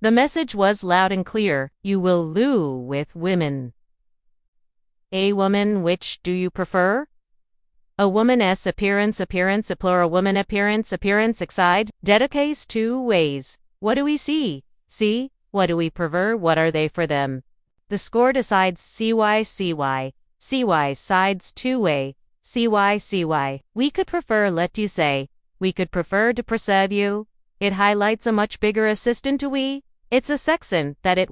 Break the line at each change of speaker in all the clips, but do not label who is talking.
The message was loud and clear. You will loo with women. A woman, which do you prefer? A woman's appearance, a plural woman appearance, excide, dedicates two ways. What do we see? See, what do we prefer? What are they for them? The score decides CY sides two-way, CY. We could prefer let you say. We could prefer to preserve you. It highlights a much bigger assistant to we. It's a section that it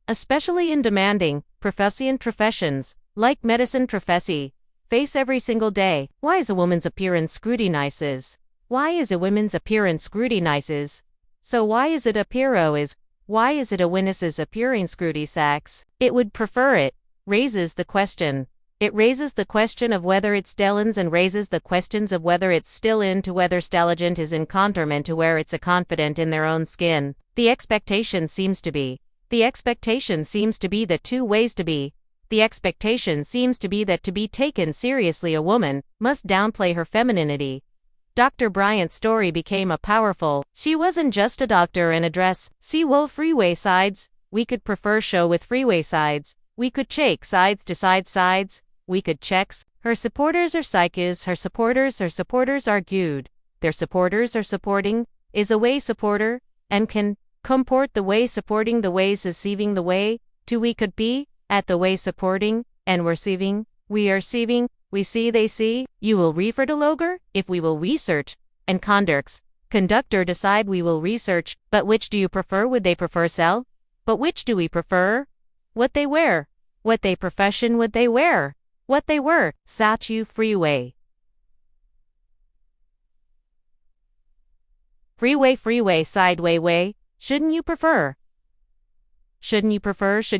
especially in demanding, professions, like medicine professi, face every single day. Why is a woman's appearance scrutinizes? Why is a woman's appearance scrutinizes? So why is it a pero is? Why is it a witness's appearing scrutisax? It would prefer it. Raises the question. It raises the question of whether it's Stellans and raises the questions of whether it's still in to whether Stellagent is in contorment to where it's a confident in their own skin. The expectation seems to be that two ways to be. The expectation seems to be that to be taken seriously a woman must downplay her femininity. Dr. Bryant's story became a powerful, she wasn't just a doctor in a dress, see wolf freeway sides, we could prefer show with freeway sides, we could check sides to sides, we could checks, her supporters are psyches, her supporters argued, their supporters are supporting, is a way supporter, and can comport the way supporting the ways receiving the way, to we could be, at the way supporting, and receiving, we are receiving, we see they see, you will refer to logger, if we will research, and conductor decide we will research, but which do you prefer? Would they prefer sell? But which do we prefer? What they wear, what they profession would they wear, what they were, Satu freeway. Freeway, sideway way, shouldn't you prefer? Should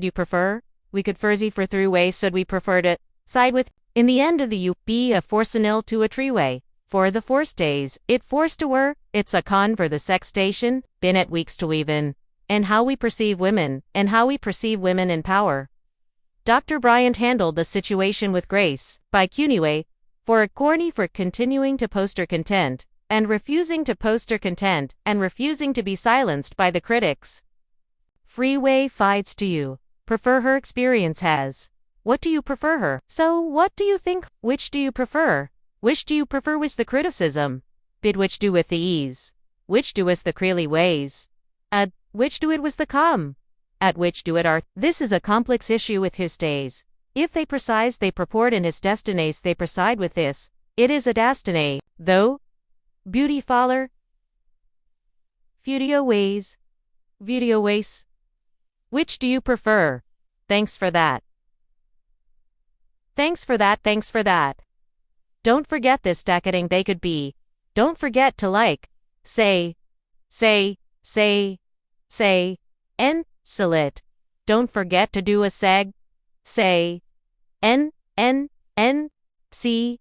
you prefer? We could furzy for throughway, should we prefer to side with, in the end of the U, be a forcenil to a treeway. For the force days, it forced to were, it's a con for the sex station, been at weeks to even. And how we perceive women in power. Dr. Bryant handled the situation with grace, by CUNY, for a corny for continuing to poster content, and refusing to poster content, and refusing to be silenced by the critics. Freeway fights to you. Prefer her experience has. What do you prefer her? So what do you think? Which do you prefer? Which do you prefer with the criticism? Bid which do with the ease? Which do with the creely ways? At which do it was the come? At which do it are? This is a complex issue with his days. If they precise they purport in his destinies they preside with this. It is a destiny, though. Beauty faller. Video ways. Which do you prefer? Thanks for that. Don't forget this decading they could be. Don't forget to like, say, and select. Don't forget to do a seg, say, n, c,